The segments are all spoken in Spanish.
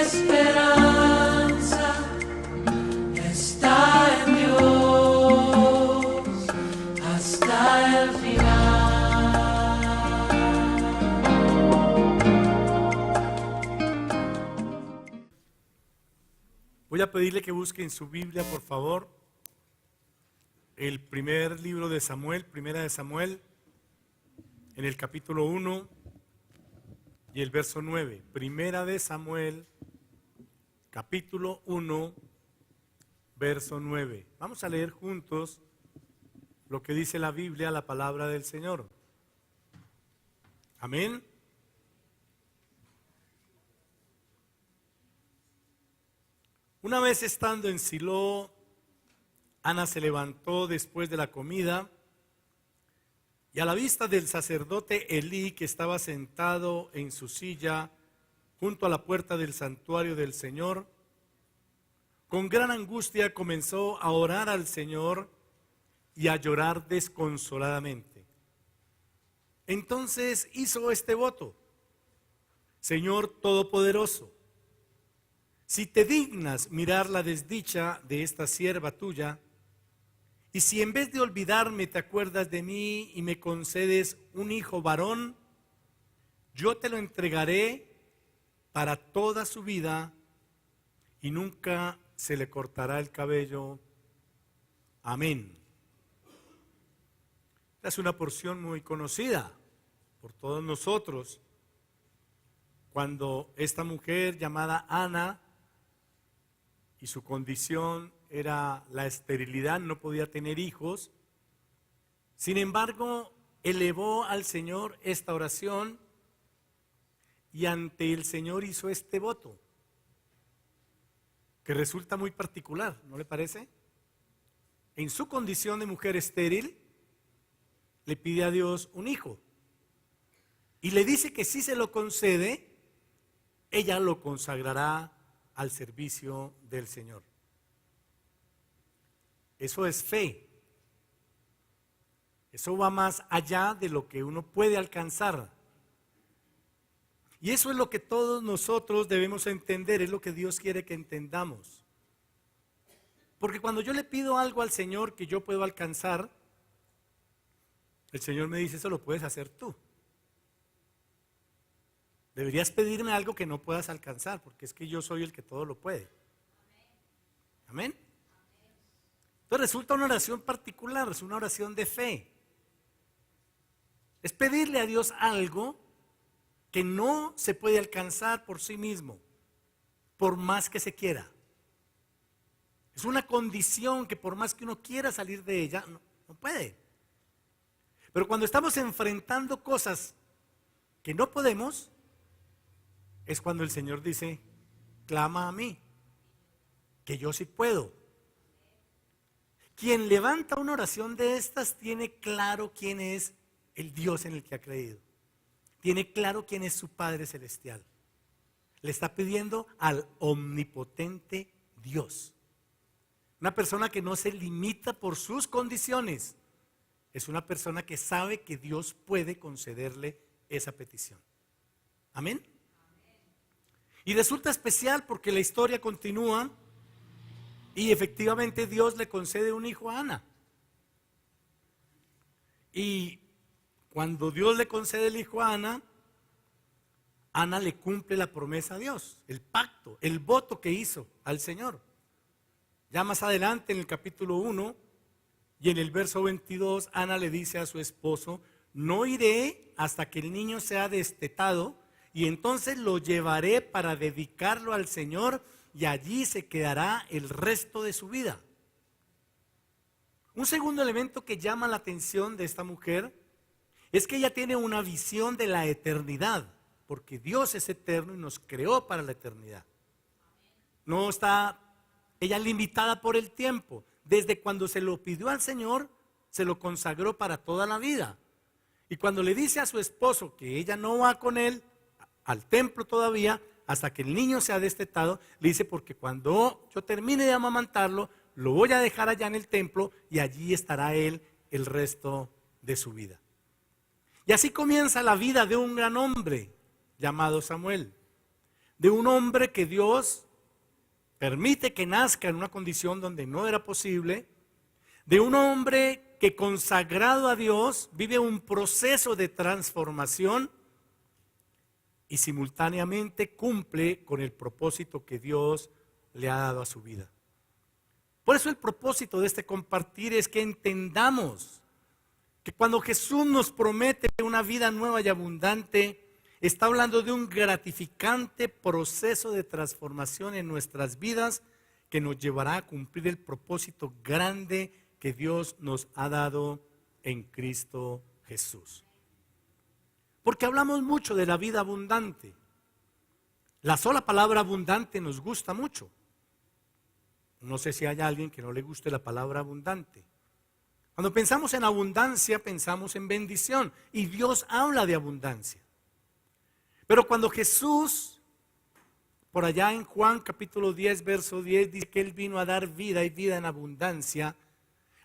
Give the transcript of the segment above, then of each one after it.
esperanza está en Dios hasta el final. Voy a pedirle que busque en su Biblia, por favor, el primer libro de Samuel, Primera de Samuel, en el capítulo 1 y el verso 9. Primera de Samuel, capítulo 1, verso 9. Vamos a leer juntos lo que dice la Biblia, la palabra del Señor. Amén. Una vez estando en Silo, Ana se levantó después de la comida y a la vista del sacerdote Elí, que estaba sentado en su silla junto a la puerta del santuario del Señor, con gran angustia comenzó a orar al Señor y a llorar desconsoladamente. Entonces hizo este voto: Señor Todopoderoso, si te dignas mirar la desdicha de esta sierva tuya, y si en vez de olvidarme te acuerdas de mí y me concedes un hijo varón, yo te lo entregaré para toda su vida y nunca se le cortará el cabello. Amén. Esta es una porción muy conocida por todos nosotros. Cuando esta mujer llamada Ana, y su condición era la esterilidad, no podía tener hijos. Sin embargo, elevó al Señor esta oración y ante el Señor hizo este voto, que resulta muy particular, ¿no le parece? En su condición de mujer estéril, le pide a Dios un hijo y le dice que si se lo concede, ella lo consagrará al servicio del Señor. Eso es fe. Eso va más allá de lo que uno puede alcanzar. Y eso es lo que todos nosotros debemos entender, es lo que Dios quiere que entendamos. Porque cuando yo le pido algo al Señor que yo puedo alcanzar, el Señor me dice: eso lo puedes hacer tú. Deberías pedirme algo que no puedas alcanzar, porque es que yo soy el que todo lo puede. Amén. Entonces resulta una oración particular, es una oración de fe. Es pedirle a Dios algo que no se puede alcanzar por sí mismo, por más que se quiera. Es una condición que por más que uno quiera salir de ella, no puede. Pero cuando estamos enfrentando cosas que no podemos, es cuando el Señor dice: clama a mí, que yo sí puedo. Quien levanta una oración de estas tiene claro quién es el Dios en el que ha creído. Tiene claro quién es su Padre Celestial. Le está pidiendo al omnipotente Dios. Una persona que no se limita por sus condiciones. Es una persona que sabe que Dios puede concederle esa petición. Amén. Y resulta especial porque la historia continúa y efectivamente Dios le concede un hijo a Ana. Y cuando Dios le concede el hijo a Ana, Ana le cumple la promesa a Dios, el pacto, el voto que hizo al Señor. Ya más adelante en el capítulo 1 y en el verso 22, Ana le dice a su esposo: no iré hasta que el niño sea destetado, y entonces lo llevaré para dedicarlo al Señor, y allí se quedará el resto de su vida. Un segundo elemento que llama la atención de esta mujer es que ella tiene una visión de la eternidad, porque Dios es eterno y nos creó para la eternidad. No está ella limitada por el tiempo. Desde cuando se lo pidió al Señor, se lo consagró para toda la vida. Y cuando le dice a su esposo que ella no va con él al templo todavía, hasta que el niño sea destetado, le dice: porque cuando yo termine de amamantarlo, lo voy a dejar allá en el templo y allí estará él el resto de su vida. Y así comienza la vida de un gran hombre llamado Samuel. de un hombre que Dios permite que nazca en una condición donde no era posible, de un hombre que consagrado a Dios vive un proceso de transformación y simultáneamente cumple con el propósito que Dios le ha dado a su vida. Por eso el propósito de este compartir es que entendamos que cuando Jesús nos promete una vida nueva y abundante, está hablando de un gratificante proceso de transformación en nuestras vidas que nos llevará a cumplir el propósito grande que Dios nos ha dado en Cristo Jesús. Porque hablamos mucho de la vida abundante. La sola palabra abundante nos gusta mucho. No sé si hay alguien que no le guste la palabra abundante. Cuando pensamos en abundancia, pensamos en bendición. Y Dios habla de abundancia. Pero cuando Jesús, por allá en Juan capítulo 10, verso 10, dice que Él vino a dar vida y vida en abundancia,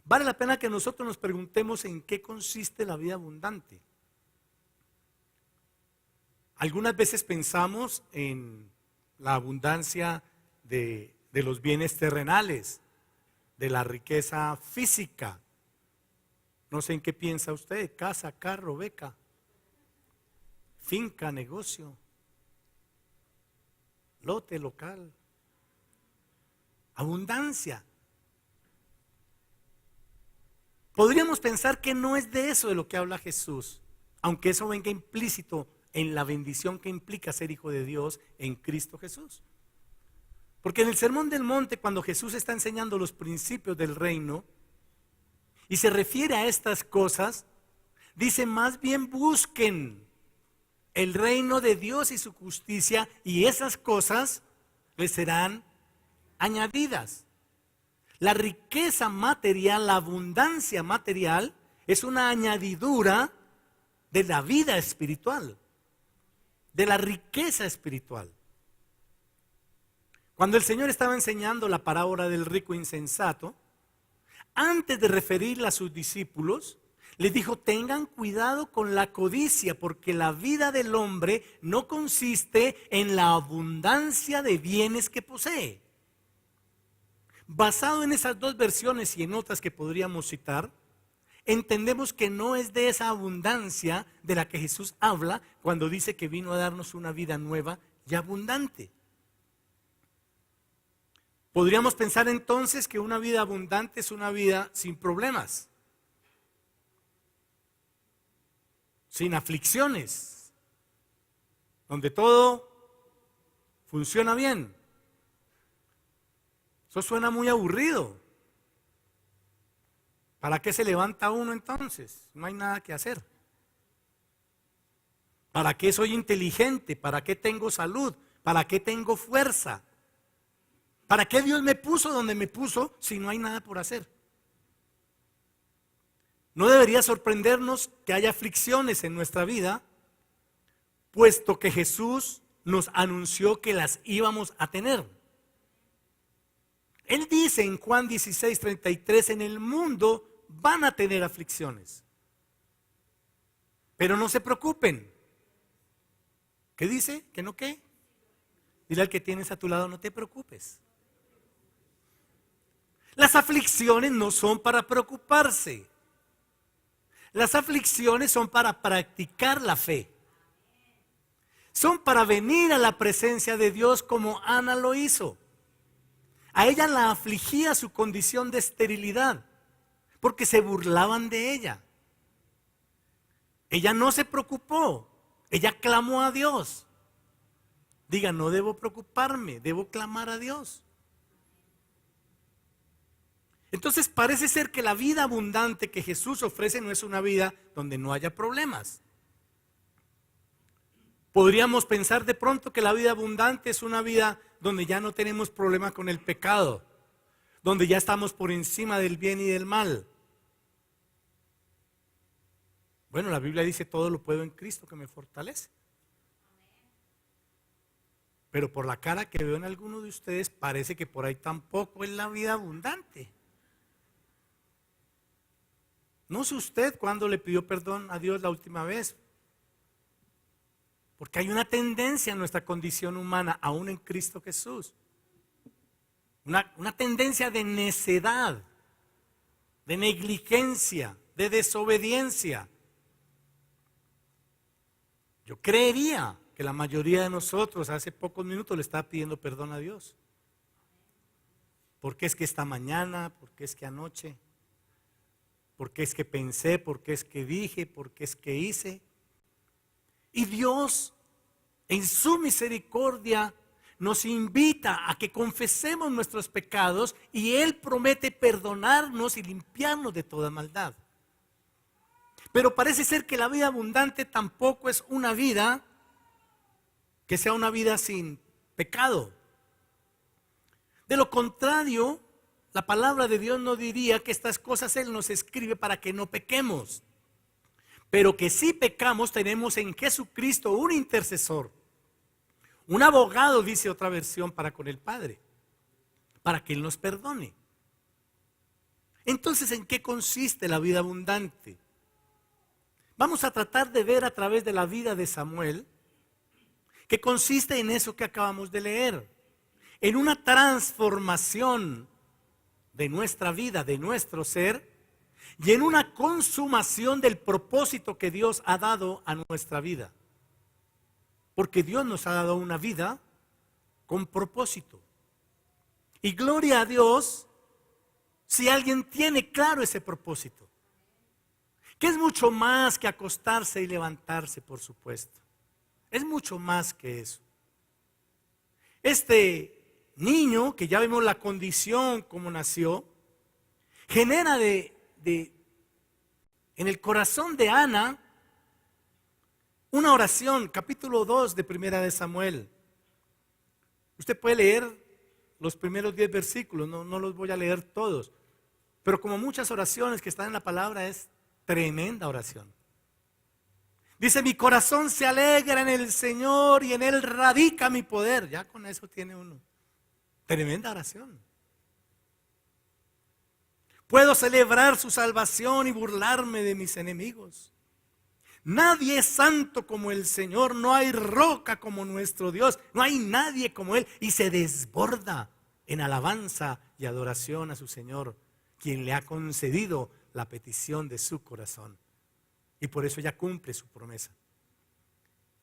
vale la pena que nosotros nos preguntemos en qué consiste la vida abundante. Algunas veces pensamos en la abundancia de los bienes terrenales, de la riqueza física. No sé en qué piensa usted: casa, carro, beca, finca, negocio, lote, local. Abundancia. Podríamos pensar que no es de eso de lo que habla Jesús, aunque eso venga implícito en la bendición que implica ser hijo de Dios en Cristo Jesús. Porque en el Sermón del Monte, cuando Jesús está enseñando los principios del reino y se refiere a estas cosas, dice: más bien busquen el reino de Dios y su justicia, y esas cosas les serán añadidas. La riqueza material, la abundancia material, es una añadidura de la vida espiritual, de la riqueza espiritual. Cuando el Señor estaba enseñando la parábola del rico insensato, antes de referirla a sus discípulos, les dijo: tengan cuidado con la codicia, porque la vida del hombre no consiste en la abundancia de bienes que posee. Basado en esas dos versiones y en otras que podríamos citar, entendemos que no es de esa abundancia de la que Jesús habla cuando dice que vino a darnos una vida nueva y abundante. Podríamos pensar entonces que una vida abundante es una vida sin problemas, sin aflicciones, donde todo funciona bien. Eso suena muy aburrido. ¿Para qué se levanta uno entonces? No hay nada que hacer. ¿Para qué soy inteligente? ¿Para qué tengo salud? ¿Para qué tengo fuerza? ¿Para qué Dios me puso donde me puso si no hay nada por hacer? No debería sorprendernos que haya aflicciones en nuestra vida, puesto que Jesús nos anunció que las íbamos a tener. Él dice en Juan 16:33, en el mundo van a tener aflicciones, pero no se preocupen. ¿Qué dice? ¿Que no qué? Dile al que tienes a tu lado: no te preocupes. Las aflicciones no son para preocuparse. Las aflicciones son para practicar la fe. Son para venir a la presencia de Dios como Ana lo hizo. A ella la afligía su condición de esterilidad, porque se burlaban de ella. Ella no se preocupó, ella clamó a Dios. Diga: no debo preocuparme, debo clamar a Dios. Entonces parece ser que la vida abundante que Jesús ofrece no es una vida donde no haya problemas. Podríamos pensar de pronto que la vida abundante es una vida donde ya no tenemos problemas con el pecado, donde ya estamos por encima del bien y del mal. Bueno, la Biblia dice: todo lo puedo en Cristo que me fortalece. Pero por la cara que veo en alguno de ustedes, parece que por ahí tampoco es la vida abundante. No sé usted cuándo le pidió perdón a Dios la última vez. Porque hay una tendencia en nuestra condición humana, aún en Cristo Jesús. Una tendencia de necedad, de negligencia, de desobediencia. Yo creería que la mayoría de nosotros hace pocos minutos le estaba pidiendo perdón a Dios. ¿Por qué es que esta mañana? ¿Por qué es que anoche? ¿Por qué es que pensé? ¿Por qué es que dije? ¿Por qué es que hice? Y Dios, en su misericordia, nos invita a que confesemos nuestros pecados y Él promete perdonarnos y limpiarnos de toda maldad. Pero parece ser que la vida abundante tampoco es una vida que sea una vida sin pecado. De lo contrario, la palabra de Dios no diría que estas cosas Él nos escribe para que no pequemos. Pero que si pecamos, tenemos en Jesucristo un intercesor, un abogado, dice otra versión, para con el Padre, para que Él nos perdone. Entonces, ¿en qué consiste la vida abundante? Vamos a tratar de ver a través de la vida de Samuel, que consiste en eso que acabamos de leer, en una transformación de nuestra vida, de nuestro ser, y en una consumación del propósito que Dios ha dado a nuestra vida. Porque Dios nos ha dado una vida con propósito. Y gloria a Dios si alguien tiene claro ese propósito. Que es mucho más que acostarse y levantarse, por supuesto. Es mucho más que eso. Este niño, que ya vemos la condición como nació, genera en el corazón de Ana una oración, capítulo 2 de Primera de Samuel. Usted puede leer los primeros 10 versículos, no los voy a leer todos, pero como muchas oraciones que están en la palabra, es tremenda oración. Dice: mi corazón se alegra en el Señor y en Él radica mi poder. Ya con eso tiene uno. Tremenda oración. Puedo celebrar su salvación y burlarme de mis enemigos. Nadie es santo como el Señor, no hay roca como nuestro Dios, no hay nadie como Él. Y se desborda en alabanza y adoración a su Señor, quien le ha concedido la petición de su corazón. Y por eso ya cumple su promesa.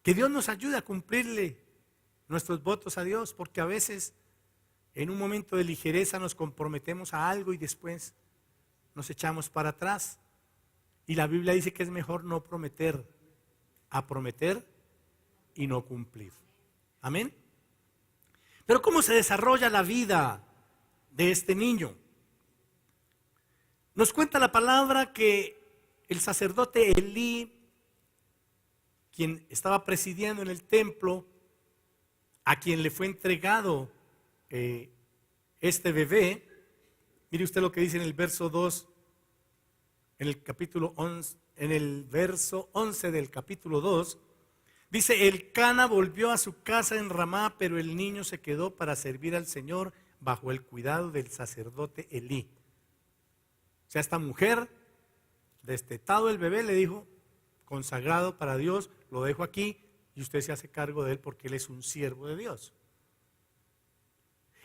Que Dios nos ayude a cumplirle nuestros votos a Dios, porque a veces en un momento de ligereza nos comprometemos a algo y después nos echamos para atrás. Y la Biblia dice que es mejor no prometer a prometer y no cumplir. Amén. Pero ¿cómo se desarrolla la vida de este niño? Nos cuenta la palabra que el sacerdote Elí, quien estaba presidiendo en el templo, a quien le fue entregado este bebé, mire usted lo que dice en el verso 2, en el capítulo 11, en el verso 11 del capítulo 2, dice: Elcana volvió a su casa en Ramá, pero el niño se quedó para servir al Señor bajo el cuidado del sacerdote Elí. O sea, esta mujer, destetado el bebé, le dijo: consagrado para Dios, lo dejo aquí y usted se hace cargo de él porque él es un siervo de Dios.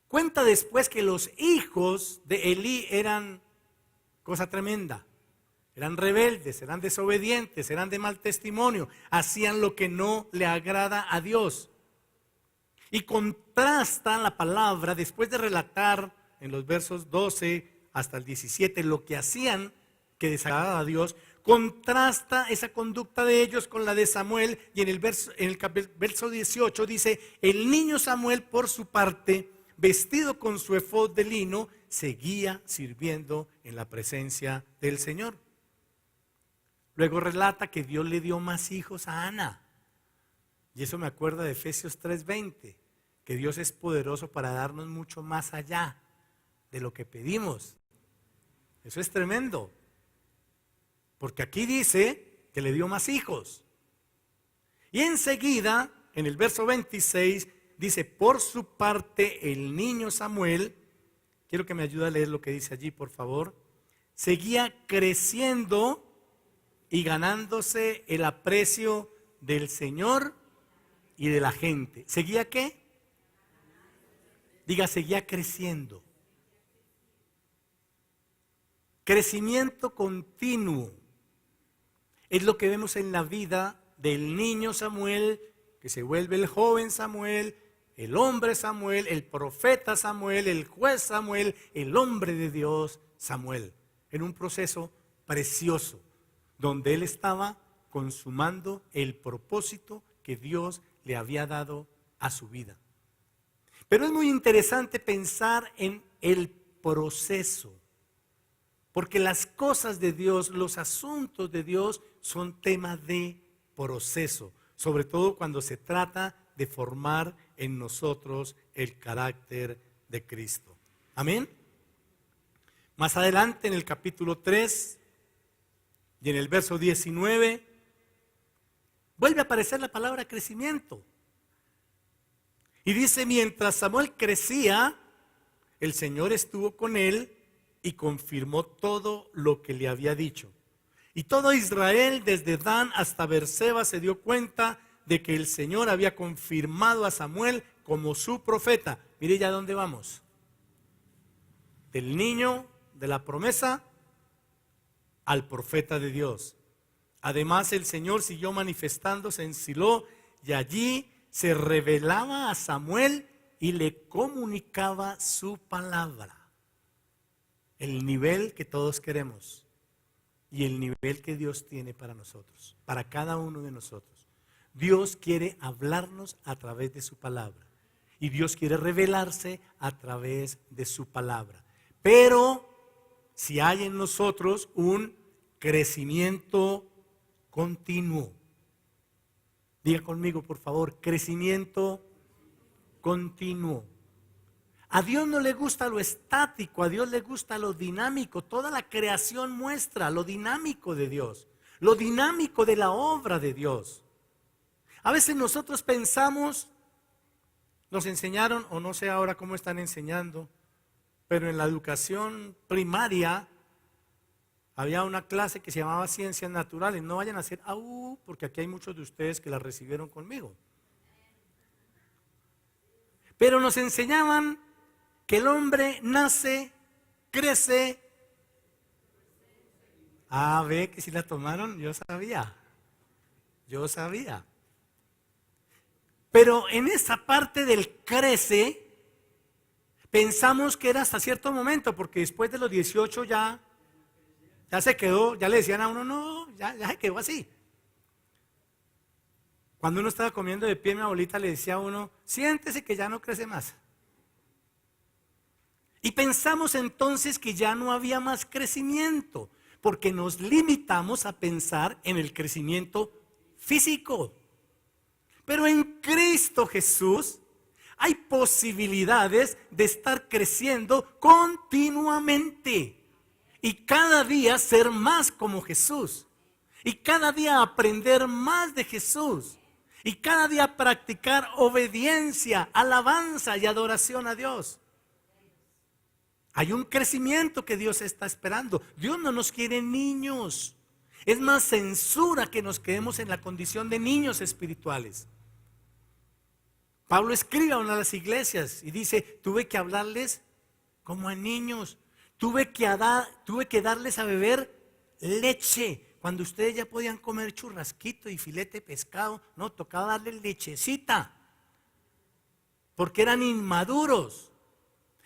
Cuenta después que los hijos de Elí eran cosa tremenda. Eran rebeldes, eran desobedientes, eran de mal testimonio, hacían lo que no le agrada a Dios. Y contrasta la palabra, después de relatar en los versos 12 hasta el 17 lo que hacían que desagradaba a Dios, contrasta esa conducta de ellos con la de Samuel. Y en el verso 18 dice: el niño Samuel, por su parte, vestido con su efod de lino, seguía sirviendo en la presencia del Señor. Luego relata que Dios le dio más hijos a Ana. Y eso me acuerda de Efesios 3:20, que Dios es poderoso para darnos mucho más allá de lo que pedimos. Eso es tremendo. Porque aquí dice que le dio más hijos. Y enseguida, en el verso 26, dice: por su parte el niño Samuel, quiero que me ayude a leer lo que dice allí, por favor, seguía creciendo y ganándose el aprecio del Señor y de la gente. ¿Seguía qué? Diga, seguía creciendo. Crecimiento continuo. Es lo que vemos en la vida del niño Samuel, que se vuelve el joven Samuel, el hombre Samuel, el profeta Samuel, el juez Samuel, el hombre de Dios Samuel. En un proceso precioso, donde él estaba consumando el propósito que Dios le había dado a su vida. Pero es muy interesante pensar en el proceso, porque las cosas de Dios, los asuntos de Dios son tema de proceso, sobre todo cuando se trata de formar en nosotros el carácter de Cristo. Amén. Más adelante en el capítulo 3 y en el verso 19 vuelve a aparecer la palabra crecimiento. Y dice, mientras Samuel crecía, el Señor estuvo con él y confirmó todo lo que le había dicho. Y todo Israel, desde Dan hasta Beerseba, se dio cuenta de que el Señor había confirmado a Samuel como su profeta. Mire ya dónde vamos. Del niño de la promesa al profeta de Dios. Además, el Señor siguió manifestándose en Silo y allí se revelaba a Samuel y le comunicaba su palabra. El nivel que todos queremos y el nivel que Dios tiene para nosotros, para cada uno de nosotros. Dios quiere hablarnos a través de su palabra y Dios quiere revelarse a través de su palabra. Pero si hay en nosotros un crecimiento continuo, diga conmigo por favor, crecimiento continuo. A Dios no le gusta lo estático, a Dios le gusta lo dinámico. Toda la creación muestra lo dinámico de Dios, lo dinámico de la obra de Dios. A veces nosotros pensamos, nos enseñaron, o no sé ahora cómo están enseñando, pero en la educación primaria había una clase que se llamaba Ciencias Naturales. No vayan a hacer porque aquí hay muchos de ustedes que la recibieron conmigo. Pero nos enseñaban que el hombre nace, crece. Ve que si la tomaron, yo sabía. Pero en esa parte del crece, pensamos que era hasta cierto momento, porque después de los 18 ya se quedó, ya le decían a uno, no, ya se quedó así. Cuando uno estaba comiendo de pie, mi abuelita le decía a uno, siéntese que ya no crece más. Y pensamos entonces que ya no había más crecimiento, porque nos limitamos a pensar en el crecimiento físico. Pero en Cristo Jesús hay posibilidades de estar creciendo continuamente y cada día ser más como Jesús y cada día aprender más de Jesús y cada día practicar obediencia, alabanza y adoración a Dios. Hay un crecimiento que Dios está esperando. Dios no nos quiere niños. Es más, censura que nos quedemos en la condición de niños espirituales. Pablo escribe a una de las iglesias y dice, tuve que hablarles como a niños. Tuve que darles a beber leche. Cuando ustedes ya podían comer churrasquito y filete de pescado, no, tocaba darles lechecita. Porque eran inmaduros.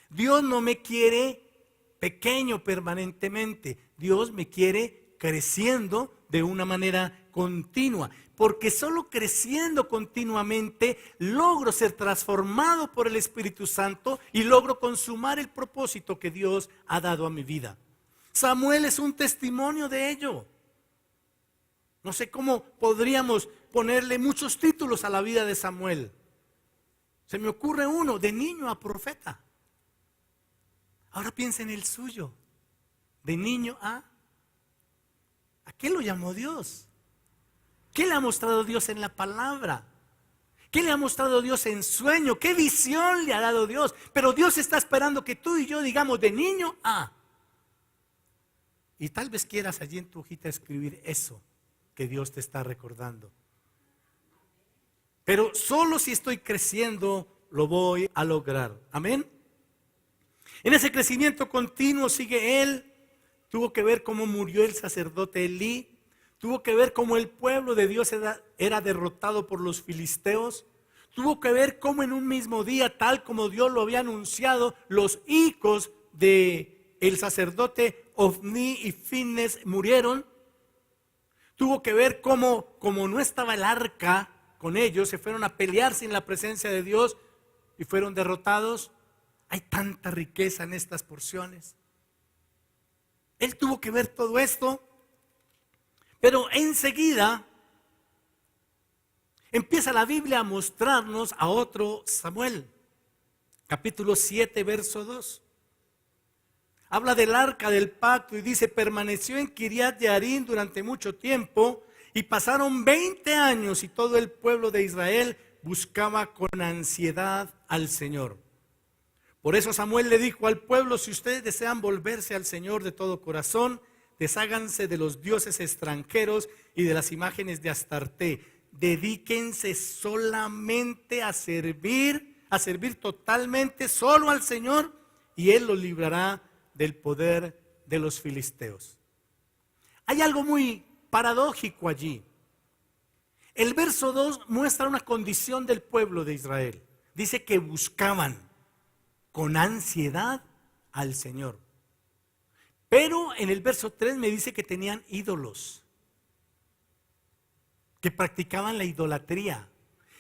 Dios no me quiere pequeño permanentemente. Dios me quiere creciendo de una manera continua. Porque solo creciendo continuamente logro ser transformado por el Espíritu Santo y logro consumar el propósito que Dios ha dado a mi vida. Samuel es un testimonio de ello. No sé cómo podríamos ponerle muchos títulos a la vida de Samuel. Se me ocurre uno, de niño a profeta. Ahora piensa en el suyo, de niño ¿a qué lo llamó Dios? ¿Qué le ha mostrado Dios en la palabra? ¿Qué le ha mostrado Dios en sueño? ¿Qué visión le ha dado Dios? Pero Dios está esperando que tú y yo digamos de niño a. Y tal vez quieras allí en tu hojita escribir eso que Dios te está recordando. Pero solo si estoy creciendo lo voy a lograr. Amén. En ese crecimiento continuo sigue él. Tuvo que ver cómo murió el sacerdote Elí. Tuvo que ver cómo el pueblo de Dios era derrotado por los filisteos. Tuvo que ver cómo en un mismo día, tal como Dios lo había anunciado, los hijos de el sacerdote Ofni y Finnes murieron. Tuvo que ver cómo, como no estaba el arca con ellos, se fueron a pelear sin la presencia de Dios y fueron derrotados. Hay tanta riqueza en estas porciones. Él tuvo que ver todo esto, pero enseguida empieza la Biblia a mostrarnos a otro Samuel. Capítulo 7, verso 2. Habla del arca del pacto y dice: permaneció en Kiriat Jearim durante mucho tiempo y pasaron 20 años y todo el pueblo de Israel buscaba con ansiedad al Señor. Por eso Samuel le dijo al pueblo: si ustedes desean volverse al Señor de todo corazón, desháganse de los dioses extranjeros y de las imágenes de Astarté. Dedíquense solamente a servir totalmente solo al Señor y Él los librará del poder de los filisteos. Hay algo muy paradójico allí. El verso 2 muestra una condición del pueblo de Israel. Dice que buscaban con ansiedad al Señor. Pero en el verso 3 me dice que tenían ídolos, que practicaban la idolatría.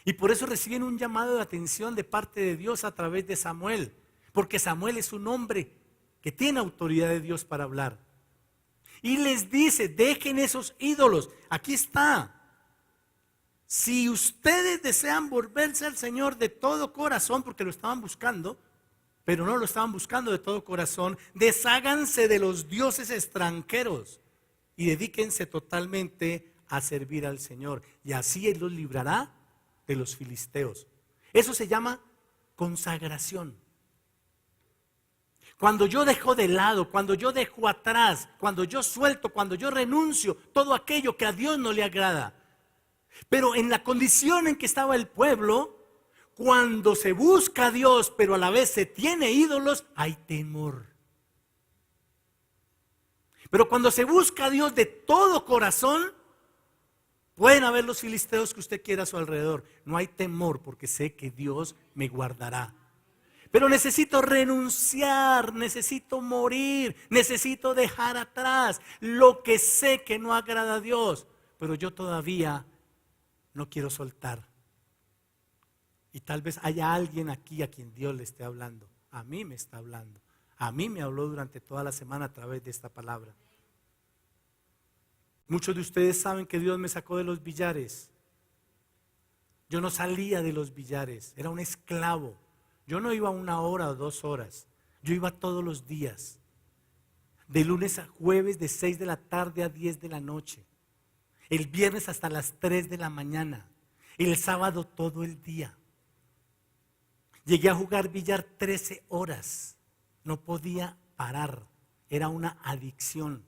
Y por eso reciben un llamado de atención de parte de Dios a través de Samuel. Porque Samuel es un hombre que tiene autoridad de Dios para hablar. Y les dice: dejen esos ídolos. Aquí está. Si ustedes desean volverse al Señor de todo corazón, porque lo estaban buscando, pero no lo estaban buscando de todo corazón, desháganse de los dioses extranjeros y dedíquense totalmente a servir al Señor. Y así Él los librará de los filisteos. Eso se llama consagración. Cuando yo dejo de lado, cuando yo dejo atrás, cuando yo suelto, cuando yo renuncio todo aquello que a Dios no le agrada. Pero en la condición en que estaba el pueblo, cuando se busca a Dios, pero a la vez se tiene ídolos, hay temor. Pero cuando se busca a Dios de todo corazón, pueden haber los filisteos que usted quiera a su alrededor. No hay temor porque sé que Dios me guardará. Pero necesito renunciar, necesito morir, necesito dejar atrás lo que sé que no agrada a Dios. Pero yo todavía no quiero soltar. Y tal vez haya alguien aquí a quien Dios le esté hablando. A mí me está hablando. A mí me habló durante toda la semana a través de esta palabra. Muchos de ustedes saben que Dios me sacó de los billares. Yo no salía de los billares, era un esclavo. Yo no iba 1 hora o 2 horas, yo iba todos los días. De lunes a jueves, de 6 de la tarde a 10 de la noche. El viernes hasta las 3 de la mañana. El sábado todo el día. Llegué a jugar billar 13 horas. No podía parar. Era una adicción.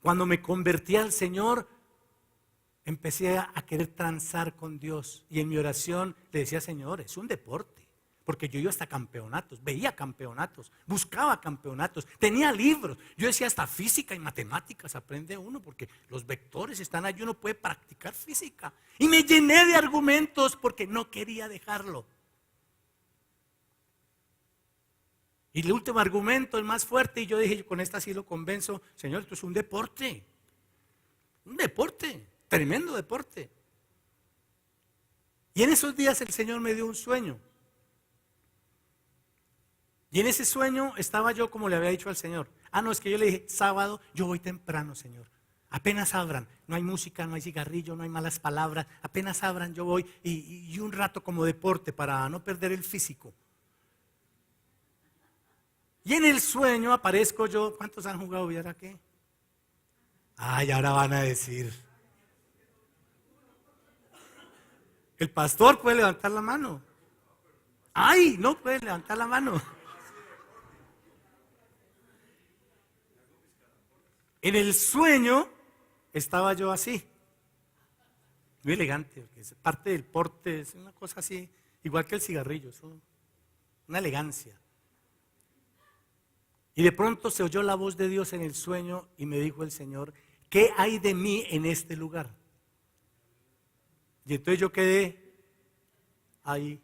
Cuando me convertí al Señor, empecé a querer transar con Dios. Y en mi oración le decía: Señor, es un deporte. Porque yo iba hasta campeonatos, veía campeonatos, buscaba campeonatos, tenía libros. Yo decía: hasta física y matemáticas aprende uno, porque los vectores están allí, uno puede practicar física. Y me llené de argumentos porque no quería dejarlo. Y el último argumento, el más fuerte, y yo dije: con esta sí lo convenzo. Señor, esto es un deporte, tremendo deporte. Y en esos días el Señor me dio un sueño. Y en ese sueño estaba yo como le había dicho al Señor. No, es que yo le dije: sábado yo voy temprano, Señor. Apenas abran, no hay música, no hay cigarrillo, no hay malas palabras. Apenas abran yo voy y un rato como deporte para no perder el físico. Y en el sueño aparezco yo. ¿Cuántos han jugado billar aquí? Ay, ahora van a decir. El pastor puede levantar la mano. Ay, no puede levantar la mano. En el sueño estaba yo así. muy elegante, porque es parte del porte, es una cosa así, igual que el cigarrillo, es una elegancia. Y de pronto se oyó la voz de Dios en el sueño y me dijo el Señor, ¿qué hay de mí en este lugar? Y entonces yo quedé ahí.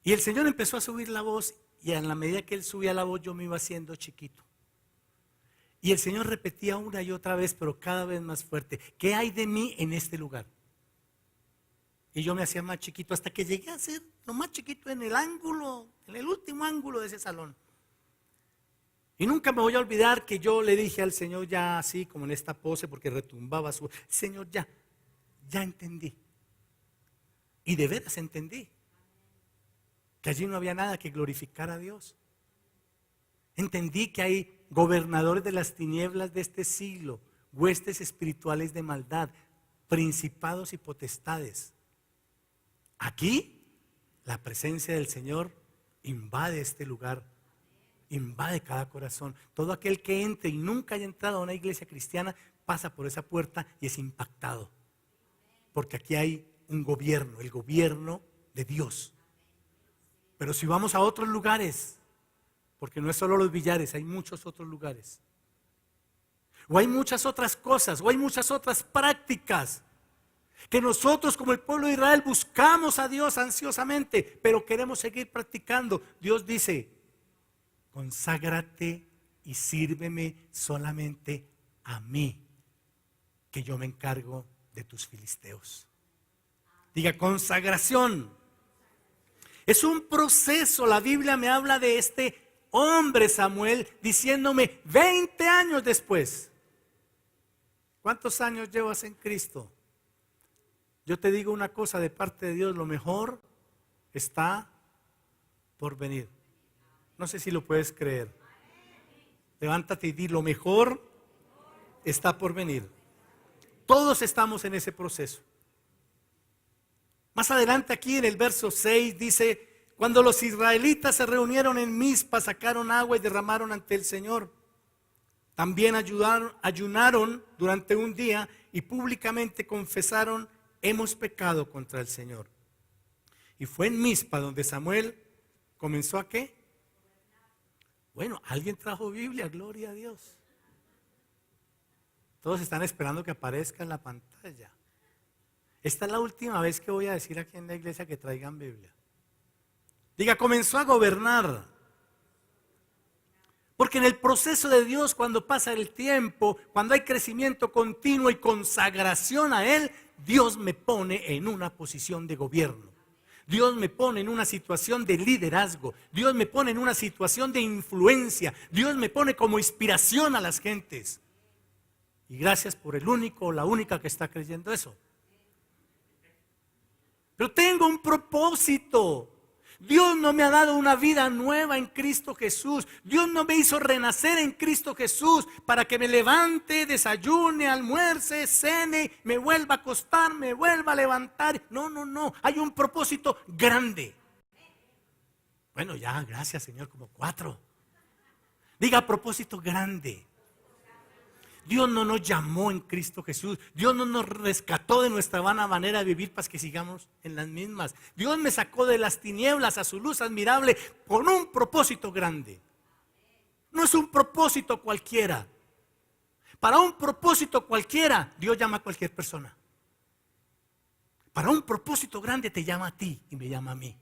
Y el Señor empezó a subir la voz y en la medida que Él subía la voz yo me iba haciendo chiquito. Y el Señor repetía una y otra vez, pero cada vez más fuerte, ¿qué hay de mí en este lugar? Y yo me hacía más chiquito hasta que llegué a ser lo más chiquito en el ángulo, en el último ángulo de ese salón. Y nunca me voy a olvidar que yo le dije al Señor ya así, como en esta pose, porque retumbaba su... Señor, ya entendí. Y de veras entendí. Que allí no había nada que glorificar a Dios. Entendí que hay gobernadores de las tinieblas de este siglo, huestes espirituales de maldad, principados y potestades. Aquí, la presencia del Señor invade este lugar. Invade cada corazón. Todo aquel que entre y nunca haya entrado a una iglesia cristiana pasa por esa puerta y es impactado. Porque aquí hay un gobierno, el gobierno de Dios. Pero si vamos a otros lugares, porque no es solo los billares, hay muchos otros lugares. O hay muchas otras cosas, o hay muchas otras prácticas que nosotros como el pueblo de Israel buscamos a Dios ansiosamente, pero queremos seguir practicando. Dios dice, conságrate y sírveme solamente a mí, que yo me encargo de tus filisteos. Diga, consagración. Es un proceso. La Biblia me habla de este hombre Samuel diciéndome 20 años después. ¿Cuántos años llevas en Cristo? Yo te digo una cosa de parte de Dios, lo mejor está por venir. No sé si lo puedes creer. Levántate y di, lo mejor está por venir. Todos estamos en ese proceso. Más adelante aquí en el verso 6 dice, cuando los israelitas se reunieron en Mizpa, sacaron agua y derramaron ante el Señor. También ayunaron durante un día y públicamente confesaron, hemos pecado contra el Señor. Y fue en Mizpa donde Samuel comenzó ¿a qué? Bueno, alguien trajo Biblia, gloria a Dios. Todos están esperando que aparezca en la pantalla. Esta es la última vez que voy a decir aquí en la iglesia que traigan Biblia. Diga, comenzó a gobernar. Porque en el proceso de Dios, cuando pasa el tiempo, cuando hay crecimiento continuo y consagración a Él, Dios me pone en una posición de gobierno. Dios me pone en una situación de liderazgo. Dios me pone en una situación de influencia. Dios me pone como inspiración a las gentes. Y gracias por el único o la única que está creyendo eso. Pero tengo un propósito. Dios no me ha dado una vida nueva en Cristo Jesús. Dios no me hizo renacer en Cristo Jesús para que me levante, desayune, almuerce, cene, me vuelva a acostar, me vuelva a levantar. No, no, no. Hay un propósito grande. Bueno, ya, gracias Señor, como 4. Diga, propósito grande. Dios no nos llamó en Cristo Jesús. Dios no nos rescató de nuestra vana manera de vivir para que sigamos en las mismas. Dios me sacó de las tinieblas a su luz admirable con un propósito grande. No es un propósito cualquiera. Para un propósito cualquiera, Dios llama a cualquier persona. Para un propósito grande te llama a ti y me llama a mí.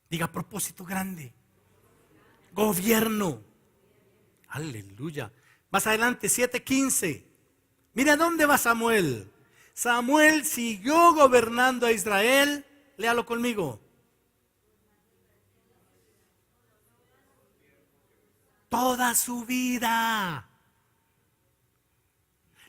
Diga, propósito grande. Gobierno. Aleluya. Más adelante, 7:15. Mira dónde va Samuel. Samuel siguió gobernando a Israel. Léalo conmigo. Toda su vida.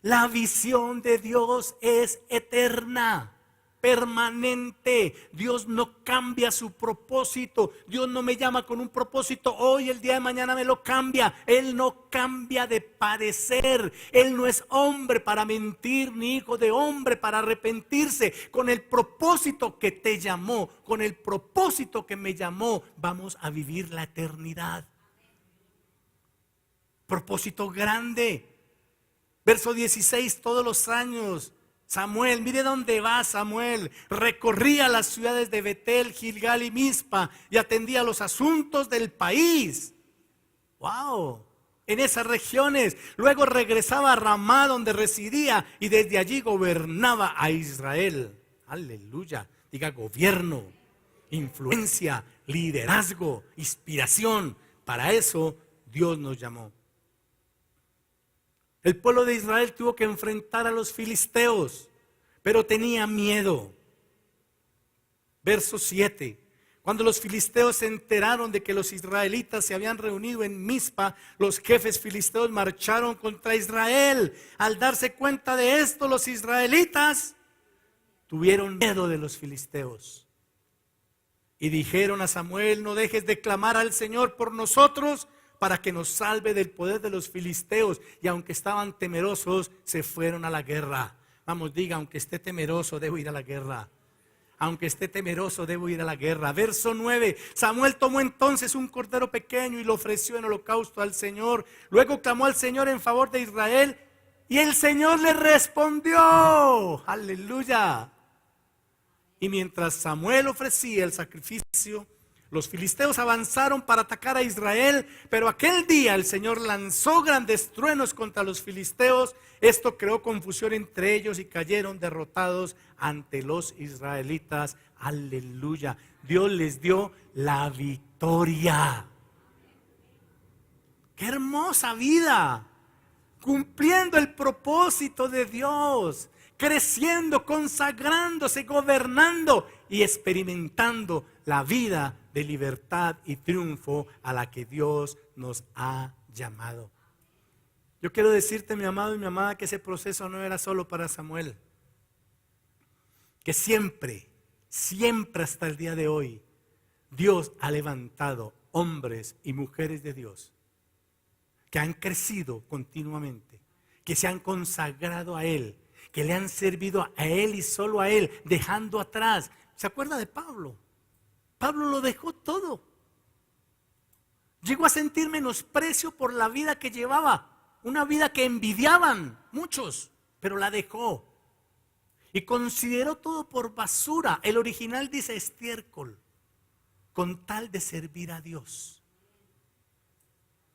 La visión de Dios es eterna, permanente. Dios no cambia su propósito. Dios no me llama con un propósito hoy, el día de mañana me lo cambia. Él no cambia de parecer. Él no es hombre para mentir, ni hijo de hombre para arrepentirse. Con el propósito que te llamó, con el propósito que me llamó, vamos a vivir la eternidad. Propósito grande. Verso 16, todos los años Samuel, mire dónde va Samuel, recorría las ciudades de Betel, Gilgal y Mizpa y atendía los asuntos del país. ¡Wow! En esas regiones. Luego regresaba a Ramá, donde residía, y desde allí gobernaba a Israel. Aleluya. Diga gobierno, influencia, liderazgo, inspiración. Para eso Dios nos llamó. El pueblo de Israel tuvo que enfrentar a los filisteos, pero tenía miedo. Verso 7. Cuando los filisteos se enteraron de que los israelitas se habían reunido en Mizpa, los jefes filisteos marcharon contra Israel. Al darse cuenta de esto, los israelitas tuvieron miedo de los filisteos. Y dijeron a Samuel: no dejes de clamar al Señor por nosotros, para que nos salve del poder de los filisteos. Y aunque estaban temerosos, se fueron a la guerra. Vamos, diga: aunque esté temeroso, debo ir a la guerra. Aunque esté temeroso, debo ir a la guerra. Verso 9. Samuel tomó entonces un cordero pequeño y lo ofreció en holocausto al Señor. Luego clamó al Señor en favor de Israel, y el Señor le respondió. Aleluya. Y mientras Samuel ofrecía el sacrificio, los filisteos avanzaron para atacar a Israel, pero aquel día el Señor lanzó grandes truenos contra los filisteos. Esto creó confusión entre ellos y cayeron derrotados ante los israelitas. Aleluya. Dios les dio la victoria. ¡Qué hermosa vida! Cumpliendo el propósito de Dios, creciendo, consagrándose, gobernando y experimentando la vida de libertad y triunfo a la que Dios nos ha llamado. Yo quiero decirte, mi amado y mi amada, que ese proceso no era solo para Samuel, que siempre hasta el día de hoy, Dios ha levantado hombres y mujeres de Dios que han crecido continuamente, que se han consagrado a Él, que le han servido a Él y solo a Él, dejando atrás. ¿Se acuerda de Pablo? Pablo lo dejó todo. Llegó a sentir menosprecio por la vida que llevaba, una vida que envidiaban muchos, pero la dejó. Y consideró todo por basura. El original dice estiércol, con tal de servir a Dios.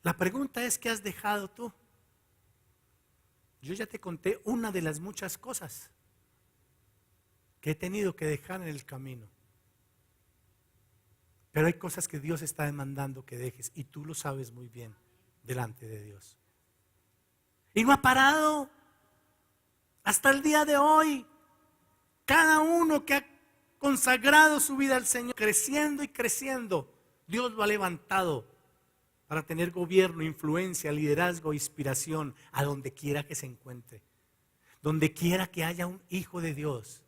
La pregunta es: ¿qué has dejado tú? Yo ya te conté una de las muchas cosas que he tenido que dejar en el camino. Pero hay cosas que Dios está demandando que dejes, y tú lo sabes muy bien delante de Dios. Y no ha parado hasta el día de hoy. Cada uno que ha consagrado su vida al Señor, creciendo y creciendo, Dios lo ha levantado para tener gobierno, influencia, liderazgo, inspiración a donde quiera que se encuentre. Donde quiera que haya un hijo de Dios,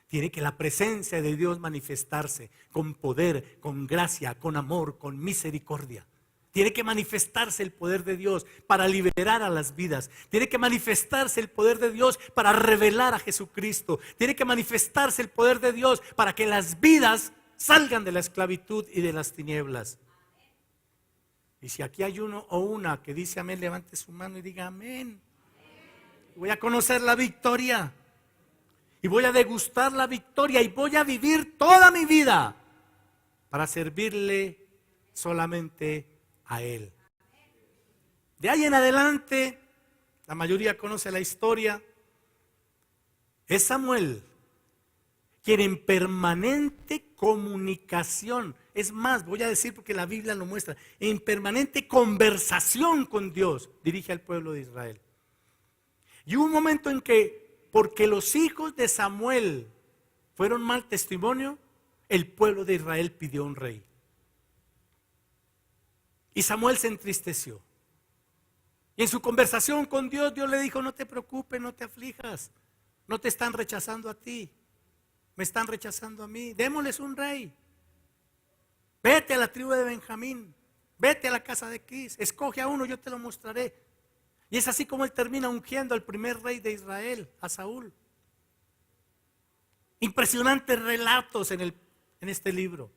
tiene que la presencia de Dios manifestarse con poder, con gracia, con amor, con misericordia. Tiene que manifestarse el poder de Dios para liberar a las vidas. Tiene que manifestarse el poder de Dios para revelar a Jesucristo. Tiene que manifestarse el poder de Dios para que las vidas salgan de la esclavitud y de las tinieblas. Y si aquí hay uno o una que dice amén, levante su mano y diga amén. Voy a conocer la victoria. Y voy a degustar la victoria. Y voy a vivir toda mi vida para servirle solamente a Él. De ahí en adelante, la mayoría conoce la historia. Es Samuel quien en permanente comunicación, es más, voy a decir porque la Biblia lo muestra, en permanente conversación con Dios, dirige al pueblo de Israel. Y hubo un momento en que, porque los hijos de Samuel fueron mal testimonio, el pueblo de Israel pidió un rey. Y Samuel se entristeció. Y en su conversación con Dios, Dios le dijo: no te preocupes, no te aflijas, no te están rechazando a ti, me están rechazando a mí, démosles un rey. Vete a la tribu de Benjamín, vete a la casa de Quis, escoge a uno, yo te lo mostraré. Y es así como él termina ungiendo al primer rey de Israel, a Saúl. Impresionantes relatos en este libro,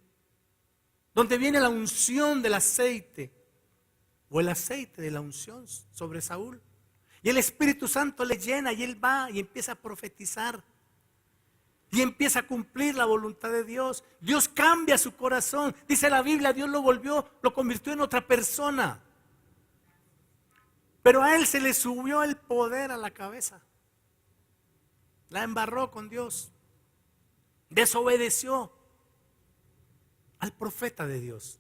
donde viene la unción del aceite, o el aceite de la unción sobre Saúl. Y el Espíritu Santo le llena y él va y empieza a profetizar. Y empieza a cumplir la voluntad de Dios. Dios cambia su corazón. Dice la Biblia, Dios lo convirtió en otra persona. Pero a él se le subió el poder a la cabeza. La embarró con Dios. Desobedeció al profeta de Dios.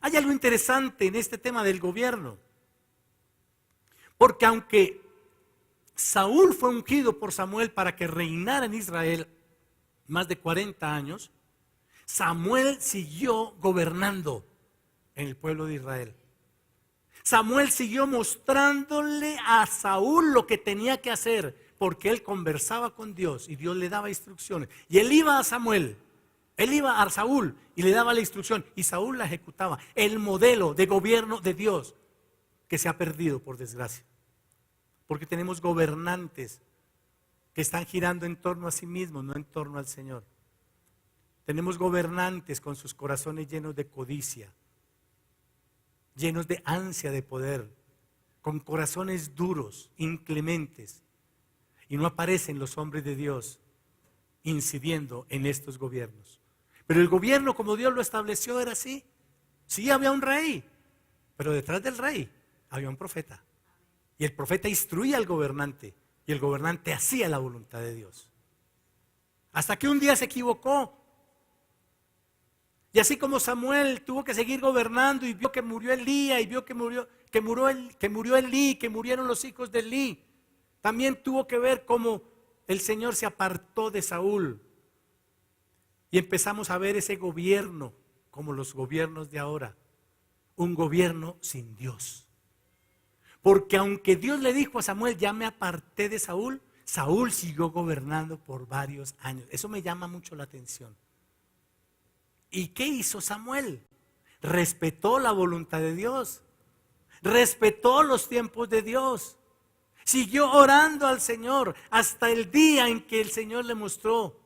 Hay algo interesante en este tema del gobierno. Porque aunque Saúl fue ungido por Samuel para que reinara en Israel más de 40 años, Samuel siguió gobernando en el pueblo de Israel. Samuel siguió mostrándole a Saúl lo que tenía que hacer, porque él conversaba con Dios y Dios le daba instrucciones. Y él iba a Samuel, él iba a Saúl y le daba la instrucción y Saúl la ejecutaba. El modelo de gobierno de Dios que se ha perdido, por desgracia. Porque tenemos gobernantes que están girando en torno a sí mismos, no en torno al Señor. Tenemos gobernantes con sus corazones llenos de codicia, llenos de ansia de poder, con corazones duros, inclementes. Y no aparecen los hombres de Dios incidiendo en estos gobiernos. Pero el gobierno, como Dios lo estableció, era así. Sí, había un rey, pero detrás del rey había un profeta. Y el profeta instruía al gobernante y el gobernante hacía la voluntad de Dios. Hasta que un día se equivocó. Y así como Samuel tuvo que seguir gobernando y vio que murió Elías y vio que murió Elí, que murieron los hijos de Elí, también tuvo que ver cómo el Señor se apartó de Saúl. Y empezamos a ver ese gobierno como los gobiernos de ahora. Un gobierno sin Dios. Porque aunque Dios le dijo a Samuel, ya me aparté de Saúl, Saúl siguió gobernando por varios años. Eso me llama mucho la atención. ¿Y qué hizo Samuel? Respetó la voluntad de Dios. Respetó los tiempos de Dios. Siguió orando al Señor hasta el día en que el Señor le mostró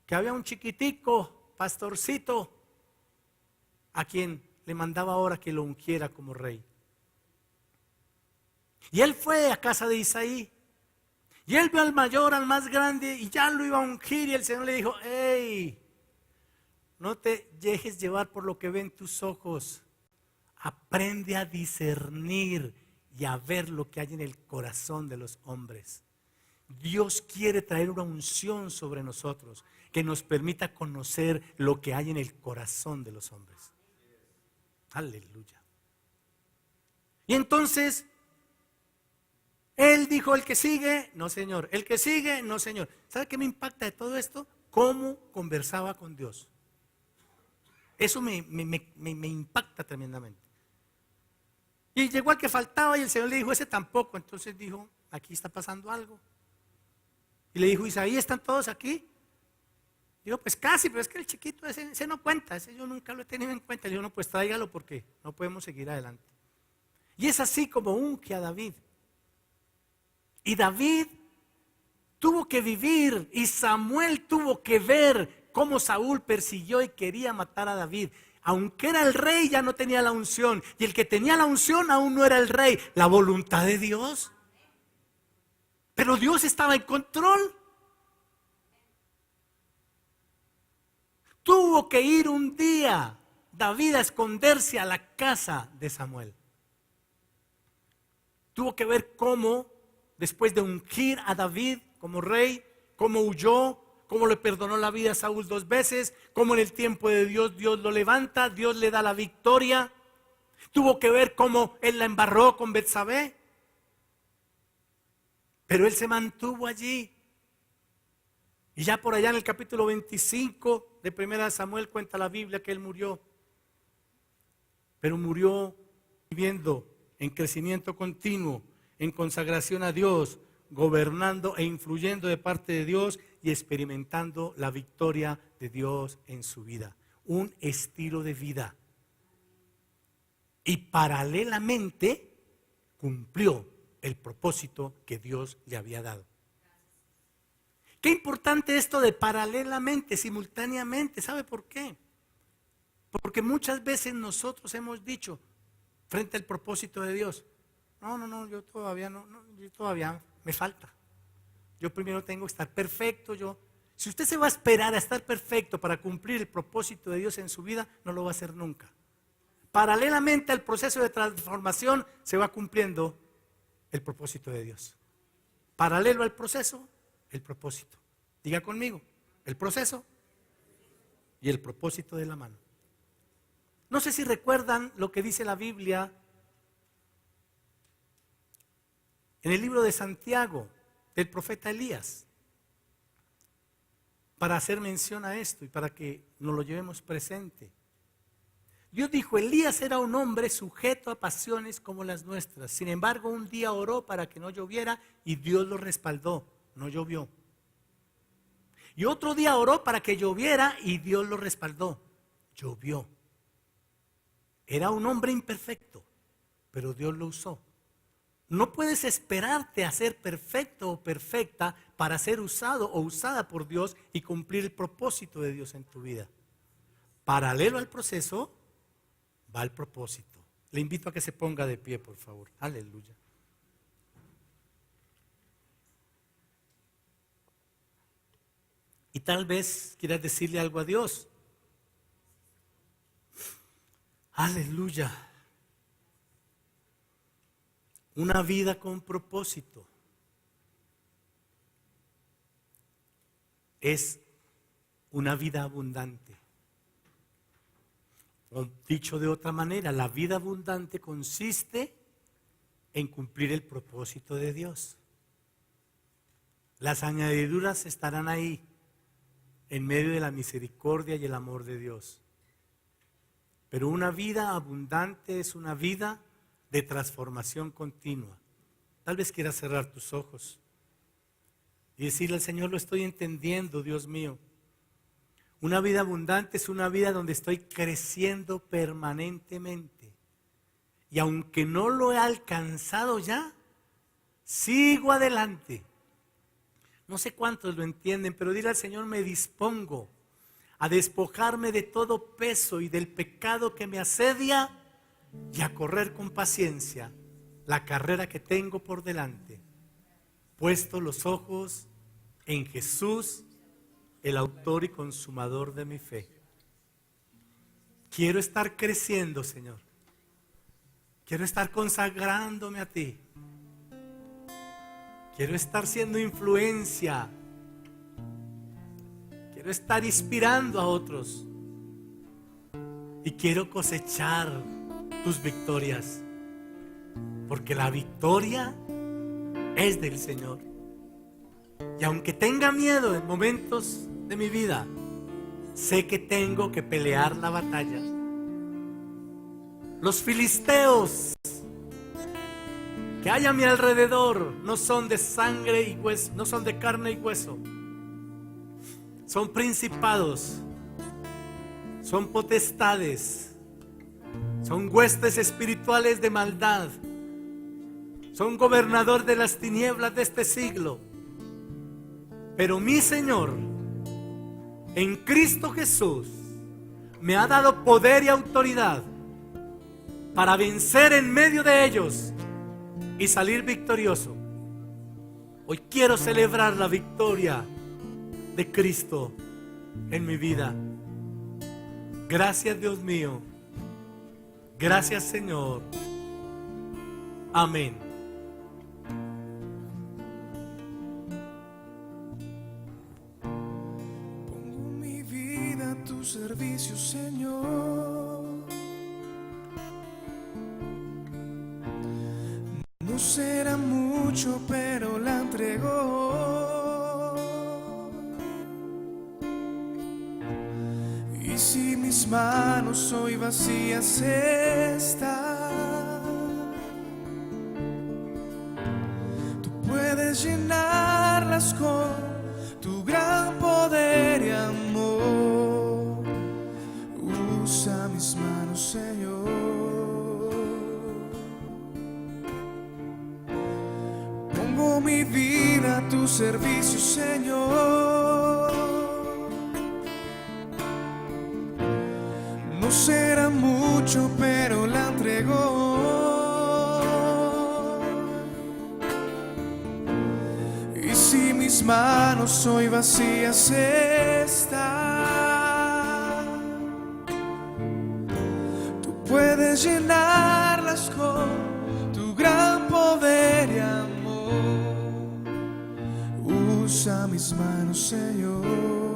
que había un chiquitico, pastorcito, a quien le mandaba ahora que lo ungiera como rey. Y él fue a casa de Isaí. Y él vio al mayor, al más grande, y ya lo iba a ungir. Y el Señor le dijo, hey, no te dejes llevar por lo que ven tus ojos. Aprende a discernir y a ver lo que hay en el corazón de los hombres. Dios quiere traer una unción sobre nosotros que nos permita conocer lo que hay en el corazón de los hombres. Aleluya. Y entonces él dijo, el que sigue, no señor. El que sigue, no señor. ¿Sabe qué me impacta de todo esto? Cómo conversaba con Dios. Eso me impacta tremendamente. Y llegó al que faltaba y el Señor le dijo, ese tampoco. Entonces dijo, aquí está pasando algo. Y le dijo, Isaí, ¿están todos aquí? Digo, pues casi, pero es que el chiquito ese no cuenta, ese yo nunca lo he tenido en cuenta. Le digo, no, pues tráigalo porque no podemos seguir adelante. Y es así como unge a David. Y David tuvo que vivir y Samuel tuvo que ver cómo Saúl persiguió y quería matar a David. Aunque era el rey, ya no tenía la unción. Y el que tenía la unción aún no era el rey. La voluntad de Dios. Pero Dios estaba en control. Tuvo que ir un día David a esconderse a la casa de Samuel. Tuvo que ver cómo, después de ungir a David como rey, cómo huyó, cómo le perdonó la vida a Saúl 2 veces, cómo en el tiempo de Dios, Dios lo levanta, Dios le da la victoria. Tuvo que ver cómo él la embarró con Betsabé. Pero él se mantuvo allí. Y ya por allá en el capítulo 25 de 1 Samuel cuenta la Biblia que él murió. Pero murió viviendo en crecimiento continuo, en consagración a Dios, gobernando e influyendo de parte de Dios y experimentando la victoria de Dios en su vida. Un estilo de vida. Y paralelamente cumplió el propósito que Dios le había dado. Qué importante esto de paralelamente, simultáneamente. ¿Sabe por qué? Porque muchas veces nosotros hemos dicho frente al propósito de Dios, No, yo todavía yo todavía me falta. Yo primero tengo que estar perfecto. Si usted se va a esperar a estar perfecto para cumplir el propósito de Dios en su vida, no lo va a hacer nunca. Paralelamente al proceso de transformación se va cumpliendo el propósito de Dios. Paralelo al proceso, el propósito. Diga conmigo, el proceso y el propósito de la mano. No sé si recuerdan lo que dice la Biblia en el libro de Santiago, del profeta Elías, para hacer mención a esto y para que nos lo llevemos presente. Dios dijo, Elías era un hombre sujeto a pasiones como las nuestras. Sin embargo, un día oró para que no lloviera y Dios lo respaldó, no llovió. Y otro día oró para que lloviera y Dios lo respaldó, llovió. Era un hombre imperfecto, pero Dios lo usó. No puedes esperarte a ser perfecto o perfecta para ser usado o usada por Dios y cumplir el propósito de Dios en tu vida. Paralelo al proceso va el propósito. Le invito a que se ponga de pie, por favor. Aleluya. Y tal vez quieras decirle algo a Dios. Aleluya. Una vida con propósito es una vida abundante. O dicho de otra manera, la vida abundante consiste en cumplir el propósito de Dios. Las añadiduras estarán ahí, en medio de la misericordia y el amor de Dios. Pero una vida abundante es una vida de transformación continua. Tal vez quieras cerrar tus ojos y decirle al Señor, lo estoy entendiendo, Dios mío. Una vida abundante es una vida donde estoy creciendo permanentemente. Y aunque no lo he alcanzado ya, sigo adelante. No sé cuántos lo entienden, pero dile al Señor, me dispongo a despojarme de todo peso y del pecado que me asedia y a correr con paciencia la carrera que tengo por delante, puesto los ojos en Jesús, el autor y consumador de mi fe. Quiero estar creciendo, Señor. Quiero estar consagrándome a ti. Quiero estar siendo influencia. Quiero estar inspirando a otros. Y quiero cosechar tus victorias. Porque la victoria es del Señor. Y aunque tenga miedo en momentos de mi vida, sé que tengo que pelear la batalla. Los filisteos que hay a mi alrededor no son de sangre y hueso, no son de carne y hueso. Son principados, son potestades, son huestes espirituales de maldad, son gobernador de las tinieblas de este siglo. Pero mi Señor, en Cristo Jesús, me ha dado poder y autoridad para vencer en medio de ellos y salir victorioso. Hoy quiero celebrar la victoria de Cristo en mi vida. Gracias, Dios mío. Gracias, Señor. Amén. Pongo mi vida a tu servicio, Señor. No será mucho, pero la entrego. Y si mis manos hoy vacías están, tú puedes llenarlas con tu gran poder y amor. Usa mis manos, Señor. Pongo mi vida a tu servicio, Señor. No será mucho, pero la entrego. mis manos hoy vacías están, tú puedes llenarlas con tu gran poder y amor. Usa mis manos, Señor.